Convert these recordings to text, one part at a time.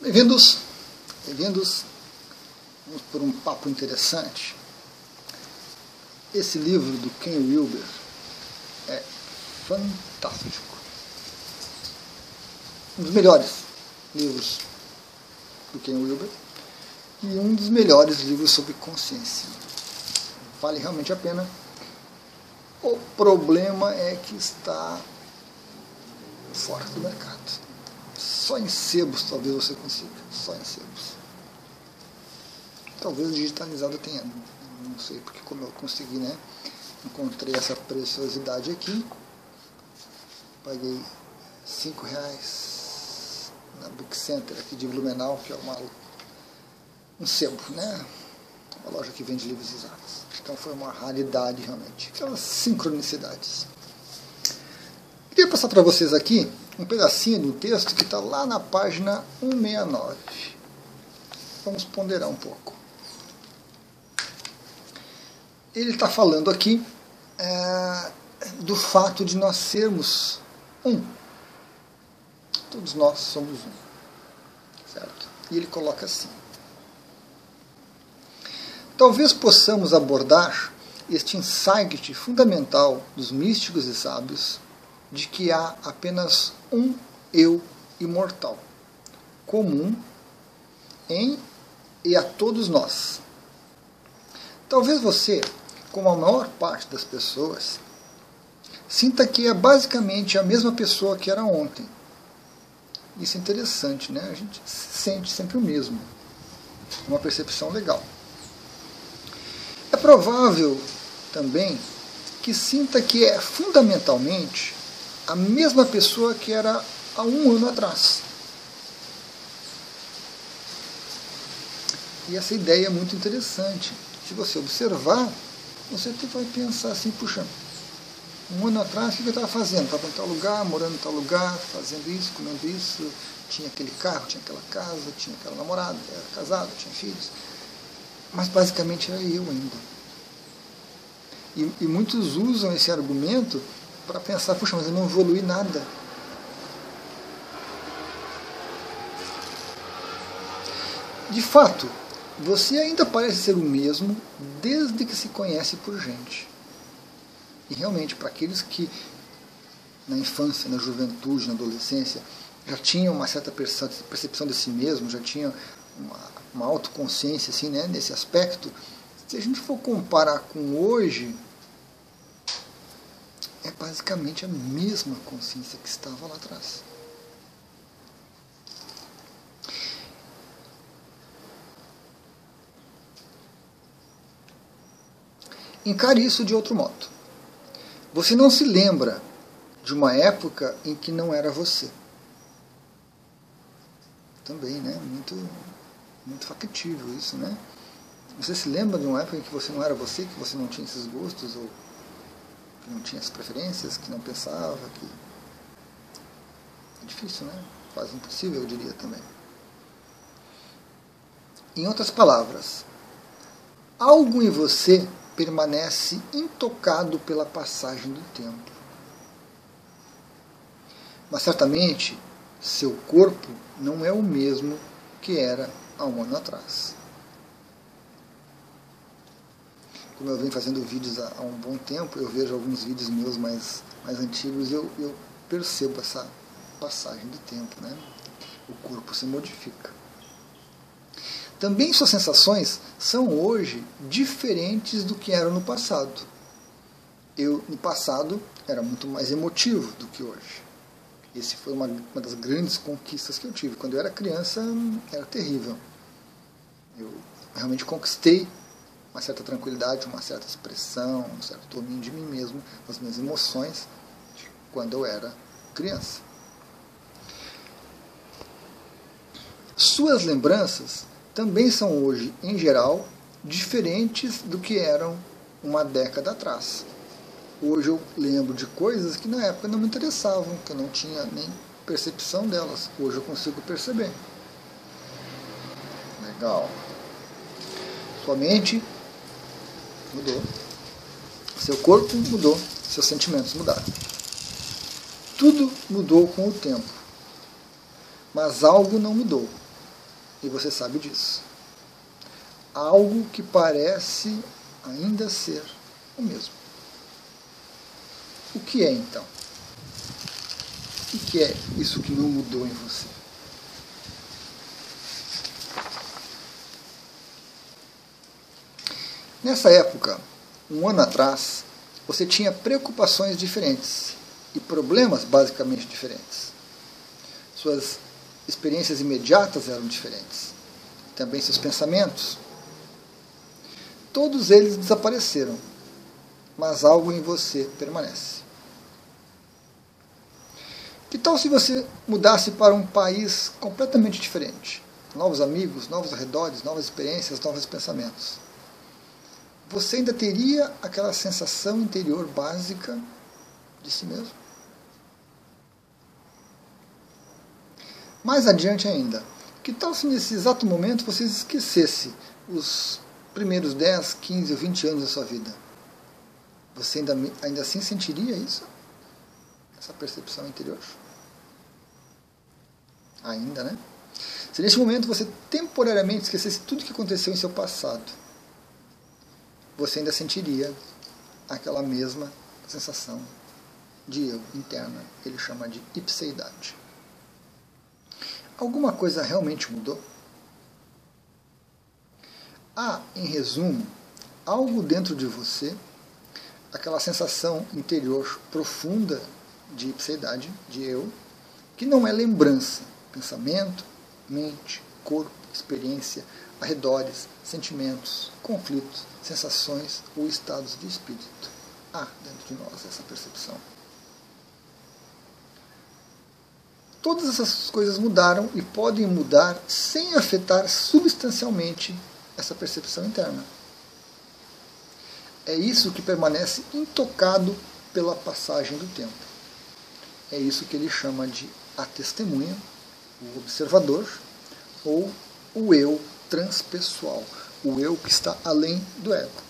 Bem-vindos, bem-vindos. Vamos por um papo interessante. Esse livro do Ken Wilber é fantástico. Um dos melhores livros do Ken Wilber e um dos melhores livros sobre consciência. Vale realmente a pena. O problema é que está fora do mercado. Só em sebos talvez você consiga. Só em sebos. Talvez digitalizado tenha. Não sei, porque como eu consegui, né? Encontrei essa preciosidade aqui. Paguei R$5 na Book Center aqui de Blumenau, que é um sebo, né? Uma loja que vende livros usados. Então foi uma raridade realmente. Aquelas sincronicidades. Queria passar para vocês aqui um pedacinho do texto que está lá na página 169. Vamos ponderar um pouco. Ele está falando aqui do fato de nós sermos um. Todos nós somos um. Certo? E ele coloca assim. Talvez possamos abordar este insight fundamental dos místicos e sábios de que há apenas um eu imortal, comum em e a todos nós. Talvez você, como a maior parte das pessoas, sinta que é basicamente a mesma pessoa que era ontem. Isso é interessante, né? A gente sente sempre o mesmo. Uma percepção legal. É provável também que sinta que é fundamentalmente a mesma pessoa que era há um ano atrás. E essa ideia é muito interessante. Se você observar, você vai pensar assim, puxa, um ano atrás o que eu estava fazendo? Estava em tal lugar, morando em tal lugar, fazendo isso, comendo isso, tinha aquele carro, tinha aquela casa, tinha aquela namorada, era casado, tinha filhos. Mas basicamente era eu ainda. E muitos usam esse argumento para pensar, puxa, mas eu não evolui nada. De fato, você ainda parece ser o mesmo desde que se conhece por gente. E realmente, para aqueles que na infância, na juventude, na adolescência, já tinham uma certa percepção de si mesmo, já tinham uma autoconsciência assim, né, nesse aspecto, se a gente for comparar com hoje, é basicamente a mesma consciência que estava lá atrás. Encare isso de outro modo. Você não se lembra de uma época em que não era você. Também, né? Muito factível isso, né? Você se lembra de uma época em que você não era você, que você não tinha esses gostos, ou que não tinha essas preferências, que não pensava, que... É difícil, né? Quase impossível, eu diria também. Em outras palavras, algo em você permanece intocado pela passagem do tempo. Mas certamente, seu corpo não é o mesmo que era há um ano atrás. Como eu venho fazendo vídeos há um bom tempo, eu vejo alguns vídeos meus mais antigos e eu percebo essa passagem do tempo, né? O corpo se modifica. Também suas sensações são hoje diferentes do que eram no passado. Eu, no passado, era muito mais emotivo do que hoje. Esse foi uma das grandes conquistas que eu tive. Quando eu era criança, era terrível. Eu realmente conquistei uma certa tranquilidade, uma certa expressão, um certo domínio de mim mesmo, das minhas emoções, quando eu era criança. Suas lembranças também são hoje, em geral, diferentes do que eram uma década atrás. Hoje eu lembro de coisas que na época não me interessavam, que eu não tinha nem percepção delas. Hoje eu consigo perceber. Legal. Sua mente mudou. Seu corpo mudou. Seus sentimentos mudaram. Tudo mudou com o tempo. Mas algo não mudou. e você sabe disso. Algo que parece ainda ser o mesmo. O que é então? O que é isso que não mudou em você? Nessa época, um ano atrás, você tinha preocupações diferentes e problemas basicamente diferentes. Suas experiências imediatas eram diferentes. Também seus pensamentos. Todos eles desapareceram, mas algo em você permanece. Que tal se você mudasse para um país completamente diferente? Novos amigos, novos arredores, novas experiências, novos pensamentos. Você ainda teria aquela sensação interior básica de si mesmo? Mais adiante ainda, que tal se nesse exato momento você esquecesse os primeiros 10, 15 ou 20 anos da sua vida? Você ainda assim sentiria isso? Essa percepção interior? Ainda, né? Se neste momento você temporariamente esquecesse tudo que aconteceu em seu passado, você ainda sentiria aquela mesma sensação de eu interna. Ele chama de ipseidade. Alguma coisa realmente mudou? Há, em resumo, algo dentro de você, aquela sensação interior profunda de ipseidade, de eu, que não é lembrança, pensamento, mente, corpo, experiência, arredores, sentimentos, conflitos, sensações ou estados de espírito. Há dentro de nós essa percepção. Todas essas coisas mudaram e podem mudar sem afetar substancialmente essa percepção interna. É isso que permanece intocado pela passagem do tempo. É isso que ele chama de a testemunha, o observador, ou o eu transpessoal, o eu que está além do ego.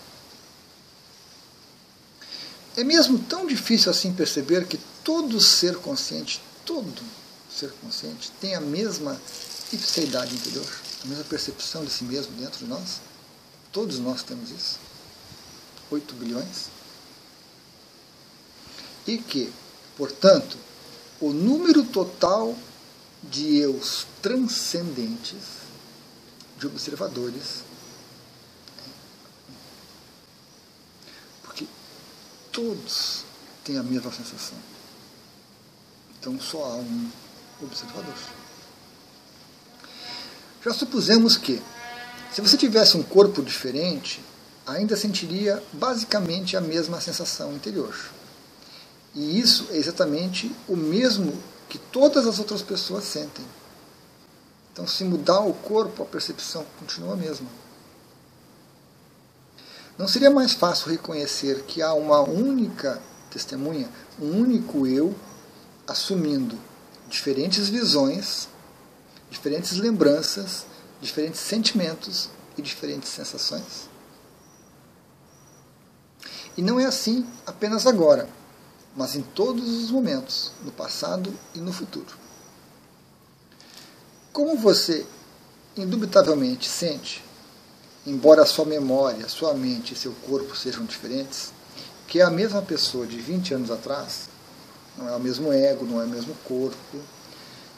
É mesmo tão difícil assim perceber que todo ser consciente tem a mesma ipseidade interior, a mesma percepção de si mesmo dentro de nós? Todos nós temos isso. 8 bilhões. E que, portanto, o número total de eus transcendentes, de observadores, porque todos têm a mesma sensação. Então só há um observador. Já supusemos que, se você tivesse um corpo diferente, ainda sentiria basicamente a mesma sensação interior. E isso é exatamente o mesmo que todas as outras pessoas sentem. Então, se mudar o corpo, a percepção continua a mesma. Não seria mais fácil reconhecer que há uma única testemunha, um único eu, assumindo diferentes visões, diferentes lembranças, diferentes sentimentos e diferentes sensações? E não é assim apenas agora, mas em todos os momentos, no passado e no futuro. Como você indubitavelmente sente, embora a sua memória, a sua mente e seu corpo sejam diferentes, que é a mesma pessoa de 20 anos atrás, não é o mesmo ego, não é o mesmo corpo,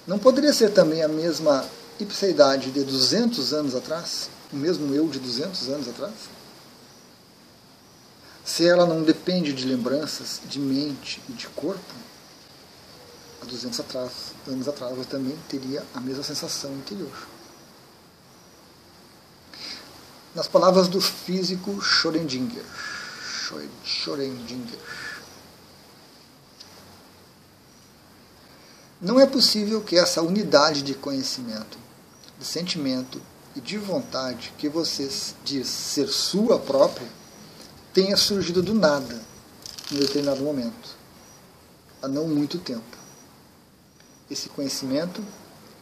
não poderia ser também a mesma ipseidade de 200 anos atrás, o mesmo eu de 200 anos atrás? Se ela não depende de lembranças, de mente e de corpo, há 200 anos atrás eu também teria a mesma sensação interior. Nas palavras do físico Schrödinger, não é possível que essa unidade de conhecimento, de sentimento e de vontade que você diz ser sua própria tenha surgido do nada em determinado momento, há não muito tempo. Esse conhecimento,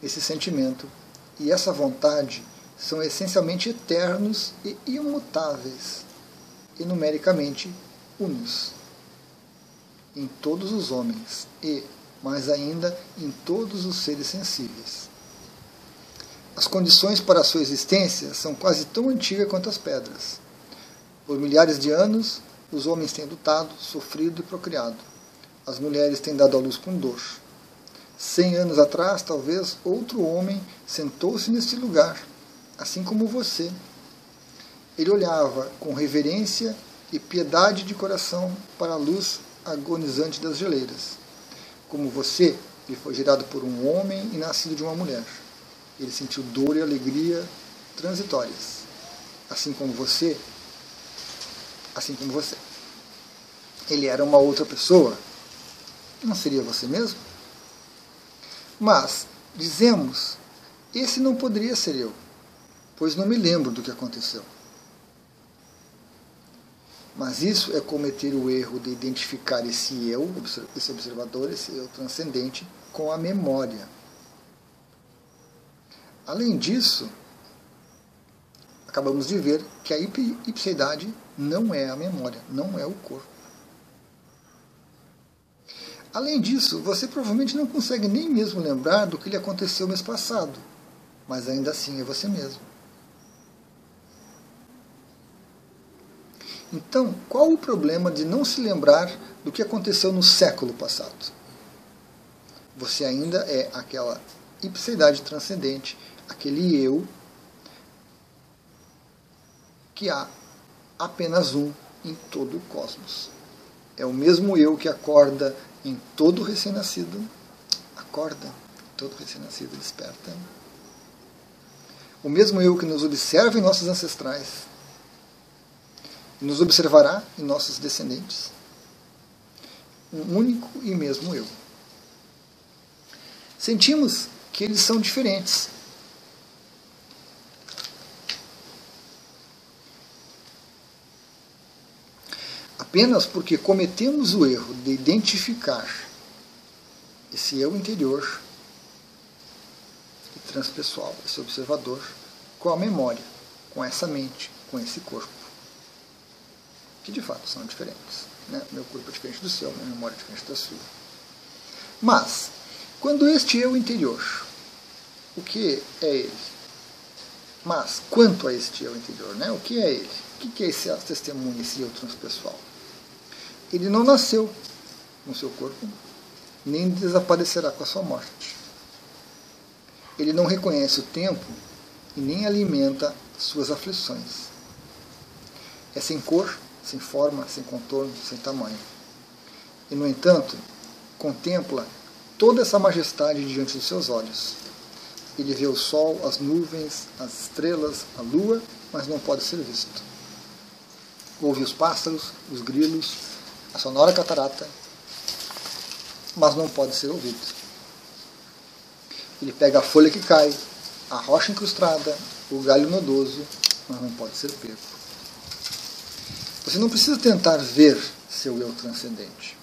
esse sentimento e essa vontade são essencialmente eternos e imutáveis, e numericamente unos, em todos os homens e, mais ainda, em todos os seres sensíveis. As condições para a sua existência são quase tão antigas quanto as pedras. Por milhares de anos, os homens têm lutado, sofrido e procriado. As mulheres têm dado à luz com dor. 100 anos atrás, talvez, outro homem sentou-se neste lugar, assim como você. Ele olhava com reverência e piedade de coração para a luz agonizante das geleiras. Como você, ele foi gerado por um homem e nascido de uma mulher. Ele sentiu dor e alegria transitórias, assim como você. Ele era uma outra pessoa. Não seria você mesmo? Mas, dizemos, esse não poderia ser eu, pois não me lembro do que aconteceu. Mas isso é cometer o erro de identificar esse eu, esse observador, esse eu transcendente, com a memória. Além disso, acabamos de ver que a ipseidade não é a memória, não é o corpo. Além disso, você provavelmente não consegue nem mesmo lembrar do que lhe aconteceu mês passado, mas ainda assim é você mesmo. Então, qual o problema de não se lembrar do que aconteceu no século passado? Você ainda é aquela ipseidade transcendente, aquele eu que há apenas um em todo o cosmos. É o mesmo eu que acorda em todo recém-nascido, desperta. O mesmo eu que nos observa em nossos ancestrais, e nos observará em nossos descendentes. Um único e mesmo eu. Sentimos que eles são diferentes. Apenas porque cometemos o erro de identificar esse eu interior e transpessoal, esse observador, com a memória, com essa mente, com esse corpo, que de fato são diferentes. Né? Meu corpo é diferente do seu, minha memória é diferente da sua. Mas, quando este eu interior, o que é ele? Mas, quanto a este eu interior, né? O que é ele? O que é esse testemunho, esse eu transpessoal? Ele não nasceu no seu corpo, nem desaparecerá com a sua morte. Ele não reconhece o tempo e nem alimenta suas aflições. É sem cor, sem forma, sem contorno, sem tamanho. E, no entanto, contempla toda essa majestade diante dos seus olhos. Ele vê o sol, as nuvens, as estrelas, a lua, mas não pode ser visto. Ouve os pássaros, os grilos, a sonora catarata, mas não pode ser ouvido. Ele pega a folha que cai, a rocha incrustada, o galho nodoso, mas não pode ser pego. Você não precisa tentar ver seu eu transcendente,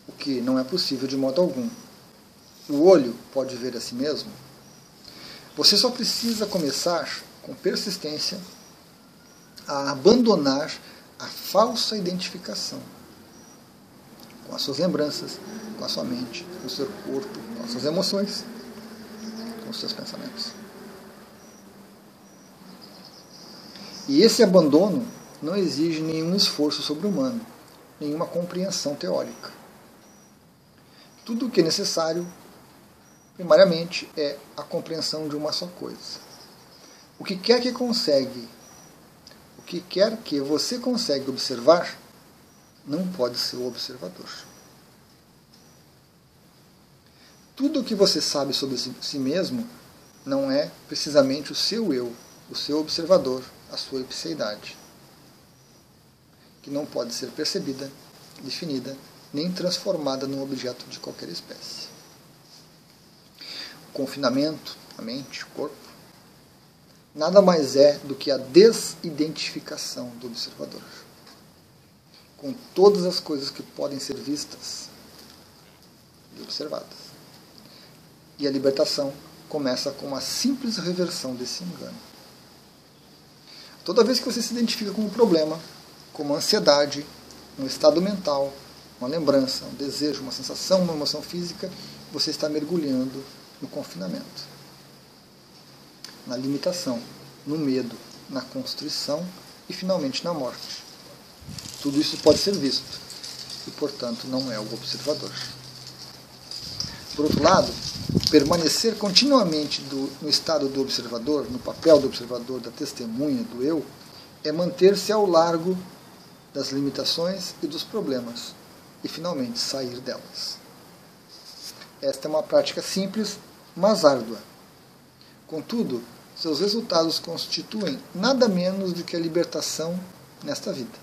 o que não é possível de modo algum. O olho pode ver a si mesmo. Você só precisa começar, com persistência, a abandonar a falsa identificação com as suas lembranças, com a sua mente, com o seu corpo, com as suas emoções, com os seus pensamentos. E esse abandono não exige nenhum esforço sobre-humano, nenhuma compreensão teórica. Tudo o que é necessário, primariamente, é a compreensão de uma só coisa. O que quer que você consegue observar, não pode ser o observador. Tudo o que você sabe sobre si mesmo não é precisamente o seu eu, o seu observador, a sua ipseidade, que não pode ser percebida, definida, nem transformada num objeto de qualquer espécie. O confinamento, a mente, o corpo, nada mais é do que a desidentificação do observador, com todas as coisas que podem ser vistas e observadas. E a libertação começa com uma simples reversão desse engano. Toda vez que você se identifica com um problema, como uma ansiedade, um estado mental, uma lembrança, um desejo, uma sensação, uma emoção física, você está mergulhando no confinamento. na limitação, no medo, na constrição e finalmente na morte. Tudo isso pode ser visto e, portanto, não é o observador. Por outro lado, permanecer continuamente no estado do observador, no papel do observador, da testemunha, do eu, é manter-se ao largo das limitações e dos problemas e, finalmente, sair delas. Esta é uma prática simples, mas árdua. Contudo, seus resultados constituem nada menos do que a libertação nesta vida,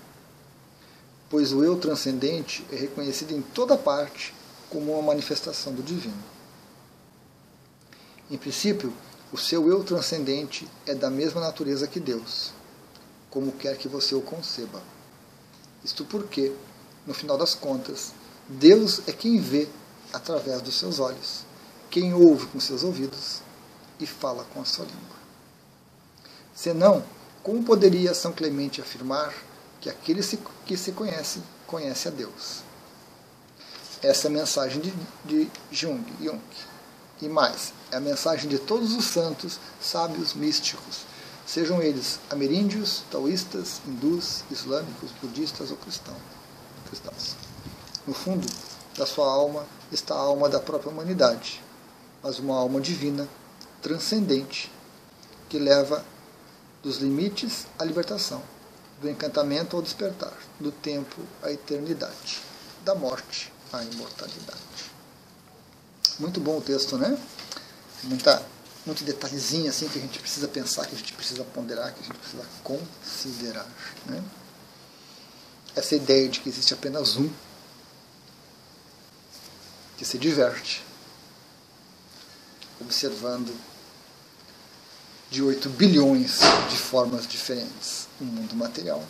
pois o eu transcendente é reconhecido em toda parte como uma manifestação do divino. Em princípio, o seu eu transcendente é da mesma natureza que Deus, como quer que você o conceba. Isto porque, no final das contas, Deus é quem vê através dos seus olhos, quem ouve com seus ouvidos e fala com a sua língua. Senão, como poderia São Clemente afirmar que aquele que se conhece, conhece a Deus? Essa é a mensagem de Jung. E mais, é a mensagem de todos os santos, sábios, místicos, sejam eles ameríndios, taoístas, hindus, islâmicos, budistas ou cristãos. No fundo da sua alma está a alma da própria humanidade, mas uma alma divina, transcendente, que leva dos limites à libertação, do encantamento ao despertar, do tempo à eternidade, da morte à imortalidade. Muito bom o texto, né? Muito detalhezinho assim que a gente precisa pensar, que a gente precisa ponderar, que a gente precisa considerar, né? Essa ideia de que existe apenas um que se diverte observando de 8 bilhões de formas diferentes o mundo material.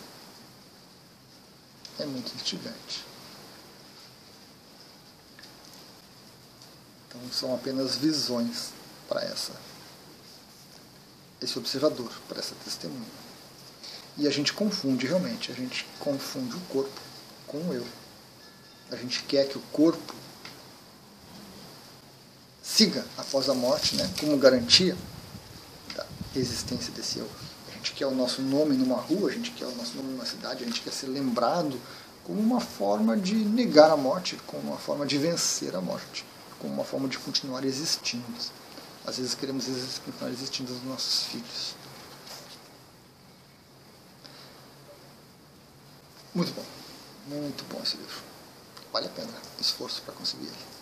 É muito instigante. Então são apenas visões para esse observador, para essa testemunha. E a gente confunde realmente, a gente confunde o corpo com o eu. A gente quer que o corpo siga após a morte, né, como garantia da existência desse eu. A gente quer o nosso nome numa rua, a gente quer o nosso nome numa cidade, a gente quer ser lembrado como uma forma de negar a morte, como uma forma de vencer a morte, como uma forma de continuar existindo. Às vezes queremos continuar existindo nos nossos filhos. Muito bom esse livro. Vale a pena o esforço para conseguir ele.